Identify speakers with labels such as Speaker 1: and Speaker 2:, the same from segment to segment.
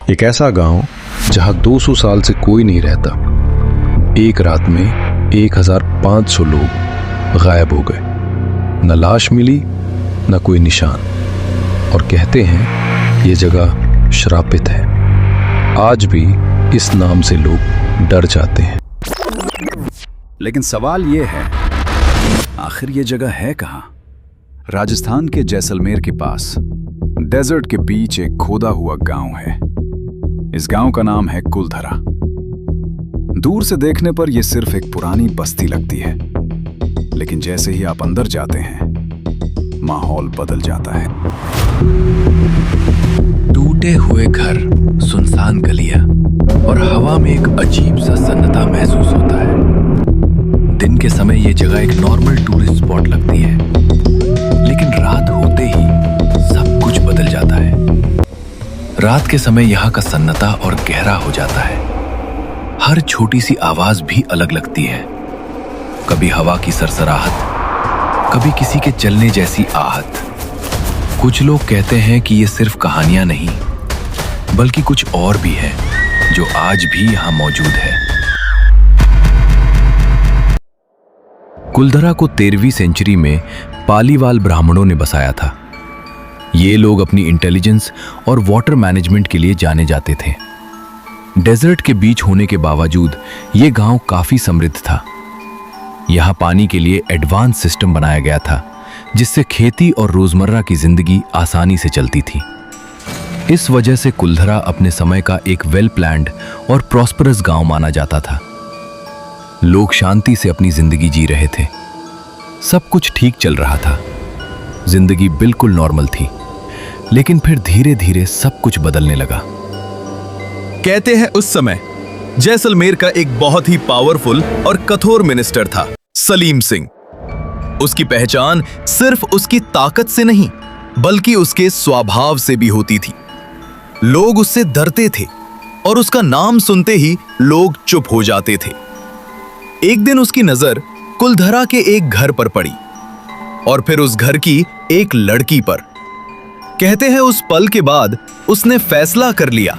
Speaker 1: एक ऐसा गांव जहां 200 साल से कोई नहीं रहता। एक रात में 1500 लोग गायब हो गए। न लाश मिली न कोई निशान, और कहते हैं ये जगह श्रापित है। आज भी इस नाम से लोग डर जाते हैं।
Speaker 2: लेकिन सवाल ये है, आखिर ये जगह है कहाँ? राजस्थान के जैसलमेर के पास डेजर्ट के बीच एक खोदा हुआ गांव है। इस गांव का नाम है कुलधरा। दूर से देखने पर यह सिर्फ एक पुरानी बस्ती लगती है, लेकिन जैसे ही आप अंदर जाते हैं माहौल बदल जाता है।
Speaker 3: टूटे हुए घर, सुनसान गलियां और हवा में एक अजीब सा सन्नाटा महसूस होता है। दिन के समय यह जगह एक नॉर्मल टूरिस्ट स्पॉट लगती है, लेकिन रात होते ही सब कुछ बदल जाता है। रात के समय यहाँ का सन्नाटा और गहरा हो जाता है। हर छोटी सी आवाज भी अलग लगती है। कभी हवा की सरसराहट, कभी किसी के चलने जैसी आहट। कुछ लोग कहते हैं कि ये सिर्फ कहानियां नहीं, बल्कि कुछ और भी है जो आज भी यहां मौजूद है। कुलधरा को 13वीं सेंचुरी में पालीवाल ब्राह्मणों ने बसाया था। ये लोग अपनी इंटेलिजेंस और वाटर मैनेजमेंट के लिए जाने जाते थे। डेजर्ट के बीच होने के बावजूद ये गांव काफी समृद्ध था। यहाँ पानी के लिए एडवांस सिस्टम बनाया गया था, जिससे खेती और रोजमर्रा की जिंदगी आसानी से चलती थी। इस वजह से कुलधरा अपने समय का एक वेल प्लान्ड और प्रॉस्परस गांव माना जाता था। लोग शांति से अपनी जिंदगी जी रहे थे। सब कुछ ठीक चल रहा था, जिंदगी बिल्कुल नॉर्मल थी। लेकिन फिर धीरे धीरे सब कुछ बदलने लगा।
Speaker 4: कहते हैं उस समय जैसलमेर का एक बहुत ही पावरफुल और कठोर मिनिस्टर था, सलीम सिंह। उसकी पहचान सिर्फ उसकी ताकत से नहीं, बल्कि उसके स्वभाव से भी होती थी। लोग उससे डरते थे और उसका नाम सुनते ही लोग चुप हो जाते थे। एक दिन उसकी नजर कुलधरा के एक घर पर पड़ी, और फिर उस घर की एक लड़की पर। कहते हैं उस पल के बाद उसने फैसला कर लिया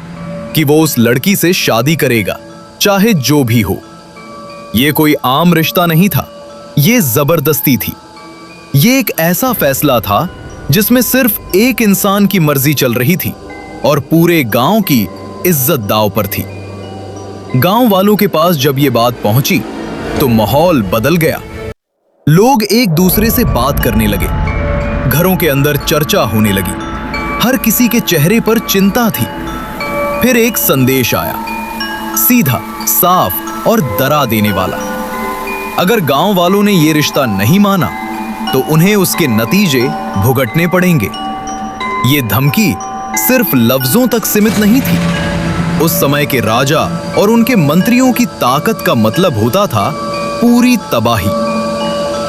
Speaker 4: कि वो उस लड़की से शादी करेगा, चाहे जो भी हो। ये कोई आम रिश्ता नहीं था, ये जबरदस्ती थी। ये एक ऐसा फैसला था जिसमें सिर्फ एक इंसान की मर्जी चल रही थी और पूरे गांव की इज्जत दांव पर थी। गांव वालों के पास जब ये बात पहुंची तो माहौल बदल गया। लोग एक दूसरे से बात करने लगे, घरों के अंदर चर्चा होने लगी, हर किसी के चेहरे पर चिंता थी। फिर एक संदेश आया, सीधा, साफ और डरा देने वाला। अगर गांव वालों ने यह रिश्ता नहीं माना तो उन्हें उसके नतीजे भुगतने पड़ेंगे। ये धमकी सिर्फ लफ्जों तक सीमित नहीं थी। उस समय के राजा और उनके मंत्रियों की ताकत का मतलब होता था पूरी तबाही।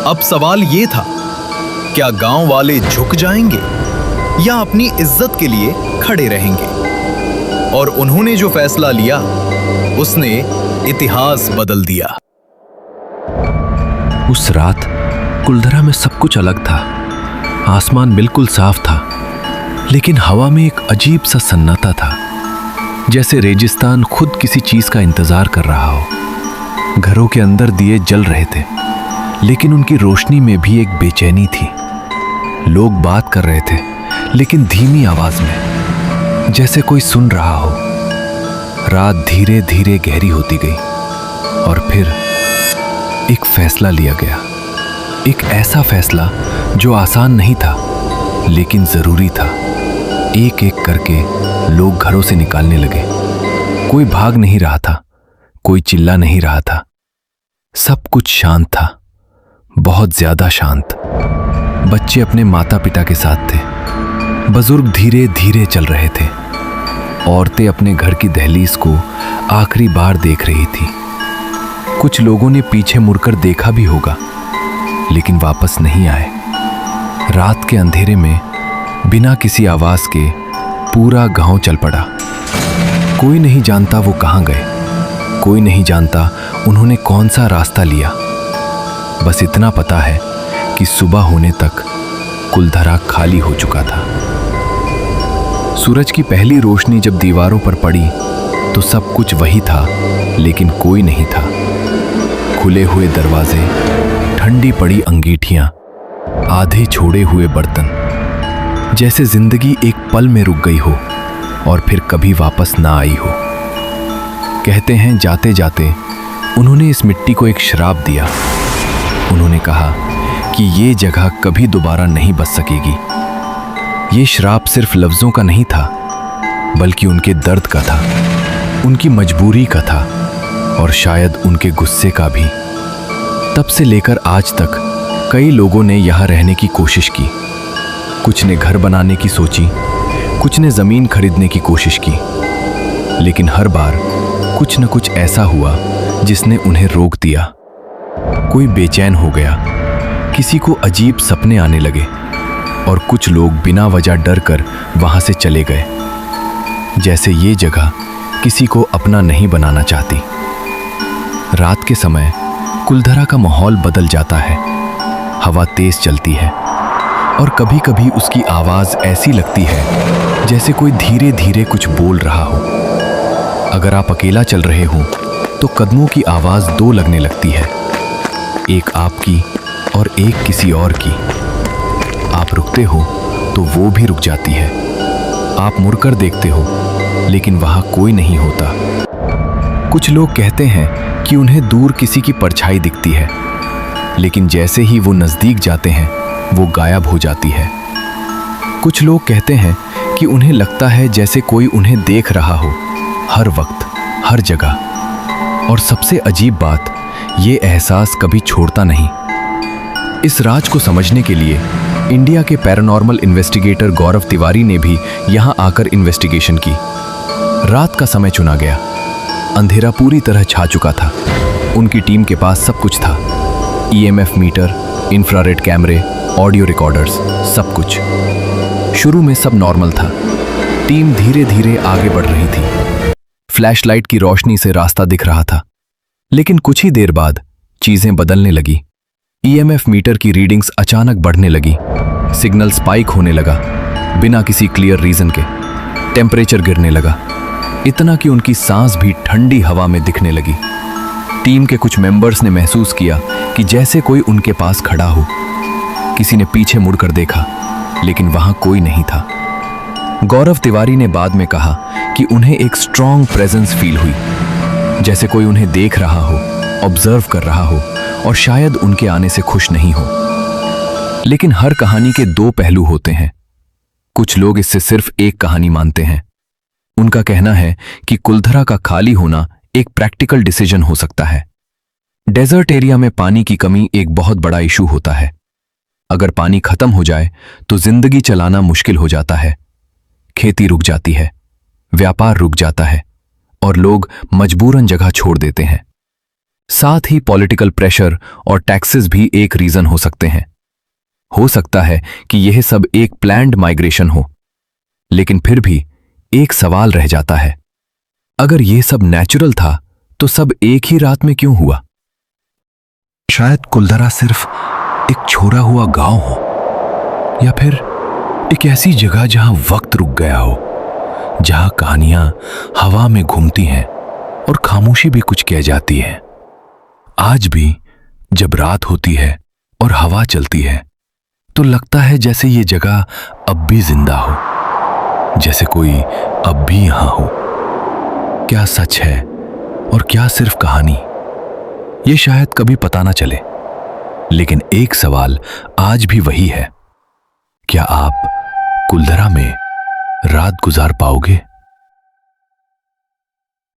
Speaker 4: अब सवाल ये था, क्या गांव वाले झुक जाएंगे या अपनी इज्जत के लिए खड़े रहेंगे? और उन्होंने जो फैसला लिया उसने इतिहास बदल दिया।
Speaker 3: उस रात कुलधरा में सब कुछ अलग था। आसमान बिल्कुल साफ था, लेकिन हवा में एक अजीब सा सन्नाटा था, जैसे रेगिस्तान खुद किसी चीज का इंतजार कर रहा हो। घरों के अंदर दिए जल रहे थे, लेकिन उनकी रोशनी में भी एक बेचैनी थी। लोग बात कर रहे थे, लेकिन धीमी आवाज में, जैसे कोई सुन रहा हो। रात धीरे धीरे गहरी होती गई, और फिर एक फैसला लिया गया। एक ऐसा फैसला जो आसान नहीं था, लेकिन जरूरी था। एक एक करके लोग घरों से निकालने लगे। कोई भाग नहीं रहा था, कोई चिल्ला नहीं रहा था। सब कुछ शांत था, बहुत ज्यादा शांत। बच्चे अपने माता पिता के साथ थे, बुजुर्ग धीरे धीरे चल रहे थे, औरतें अपने घर की दहलीज को आखिरी बार देख रही थी। कुछ लोगों ने पीछे मुड़कर देखा भी होगा, लेकिन वापस नहीं आए। रात के अंधेरे में बिना किसी आवाज के पूरा गांव चल पड़ा। कोई नहीं जानता वो कहां गए, कोई नहीं जानता उन्होंने कौन सा रास्ता लिया। बस इतना पता है कि सुबह होने तक कुलधरा खाली हो चुका था। सूरज की पहली रोशनी जब दीवारों पर पड़ी तो सब कुछ वही था, लेकिन कोई नहीं था। खुले हुए दरवाजे, ठंडी पड़ी अंगीठियां, आधे छोड़े हुए बर्तन, जैसे जिंदगी एक पल में रुक गई हो और फिर कभी वापस ना आई हो। कहते हैं जाते जाते उन्होंने इस मिट्टी को एक श्राप दिया। उन्होंने कहा कि ये जगह कभी दोबारा नहीं बस सकेगी। ये श्राप सिर्फ लफ्जों का नहीं था, बल्कि उनके दर्द का था, उनकी मजबूरी का था और शायद उनके गुस्से का भी। तब से लेकर आज तक कई लोगों ने यहाँ रहने की कोशिश की। कुछ ने घर बनाने की सोची, कुछ ने जमीन खरीदने की कोशिश की, लेकिन हर बार कुछ न कुछ ऐसा हुआ जिसने उन्हें रोक दिया। कोई बेचैन हो गया, किसी को अजीब सपने आने लगे और कुछ लोग बिना वजह डर कर वहां से चले गए, जैसे ये जगह किसी को अपना नहीं बनाना चाहती। रात के समय कुलधरा का माहौल बदल जाता है। हवा तेज चलती है और कभी कभी उसकी आवाज ऐसी लगती है जैसे कोई धीरे धीरे कुछ बोल रहा हो। अगर आप अकेला चल रहे हो तो कदमों की आवाज दो लगने लगती है, एक आपकी और एक किसी और की। आप रुकते हो तो वो भी रुक जाती है। आप मुड़कर देखते हो लेकिन वहां कोई नहीं होता। कुछ लोग कहते हैं कि उन्हें दूर किसी की परछाई दिखती है, लेकिन जैसे ही वो नजदीक जाते हैं वो गायब हो जाती है। कुछ लोग कहते हैं कि उन्हें लगता है जैसे कोई उन्हें देख रहा हो, हर वक्त, हर जगह। और सबसे अजीब बात, ये एहसास कभी छोड़ता नहीं। इस राज को समझने के लिए इंडिया के पैरानॉर्मल इन्वेस्टिगेटर गौरव तिवारी ने भी यहां आकर इन्वेस्टिगेशन की। रात का समय चुना गया। अंधेरा पूरी तरह छा चुका था। उनकी टीम के पास सब कुछ था, EMF मीटर, इंफ्रारेड कैमरे, ऑडियो रिकॉर्डर्स, सब कुछ। शुरू में सब नॉर्मल था। टीम धीरे धीरे आगे बढ़ रही थी। फ्लैशलाइट की रोशनी से रास्ता दिख रहा था, लेकिन कुछ ही देर बाद चीजें बदलने लगी। EMF मीटर की रीडिंग्स अचानक बढ़ने लगी। सिग्नल स्पाइक होने लगा बिना किसी क्लियर रीजन के। टेम्परेचर गिरने लगा, इतना कि उनकी सांस भी ठंडी हवा में दिखने लगी। टीम के कुछ मेंबर्स ने महसूस किया कि जैसे कोई उनके पास खड़ा हो। किसी ने पीछे मुड़कर देखा, लेकिन वहां कोई नहीं था। गौरव तिवारी ने बाद में कहा कि उन्हें एक स्ट्रॉन्ग प्रेजेंस फील हुई, जैसे कोई उन्हें देख रहा हो, ऑब्जर्व कर रहा हो और शायद उनके आने से खुश नहीं हो। लेकिन हर कहानी के दो पहलू होते हैं। कुछ लोग इससे सिर्फ एक कहानी मानते हैं। उनका कहना है कि कुलधरा का खाली होना एक प्रैक्टिकल डिसीजन हो सकता है। डेजर्ट एरिया में पानी की कमी एक बहुत बड़ा इशू होता है। अगर पानी खत्म हो जाए तो जिंदगी चलाना मुश्किल हो जाता है। खेती रुक जाती है, व्यापार रुक जाता है और लोग मजबूरन जगह छोड़ देते हैं। साथ ही पॉलिटिकल प्रेशर और टैक्सेस भी एक रीजन हो सकते हैं। हो सकता है कि यह सब एक प्लान्ड माइग्रेशन हो, लेकिन फिर भी एक सवाल रह जाता है, अगर यह सब नेचुरल था तो सब एक ही रात में क्यों हुआ? शायद कुलधरा सिर्फ एक छोड़ा हुआ गांव हो, या फिर एक ऐसी जगह जहां वक्त रुक गया हो, जहां कहानियां हवा में घूमती हैं और खामोशी भी कुछ कह जाती है। आज भी जब रात होती है और हवा चलती है तो लगता है जैसे ये जगह अब भी जिंदा हो, जैसे कोई अब भी यहां हो। क्या सच है और क्या सिर्फ कहानी, ये शायद कभी पता ना चले। लेकिन एक सवाल आज भी वही है, क्या आप कुलधरा में रात गुजार पाओगे?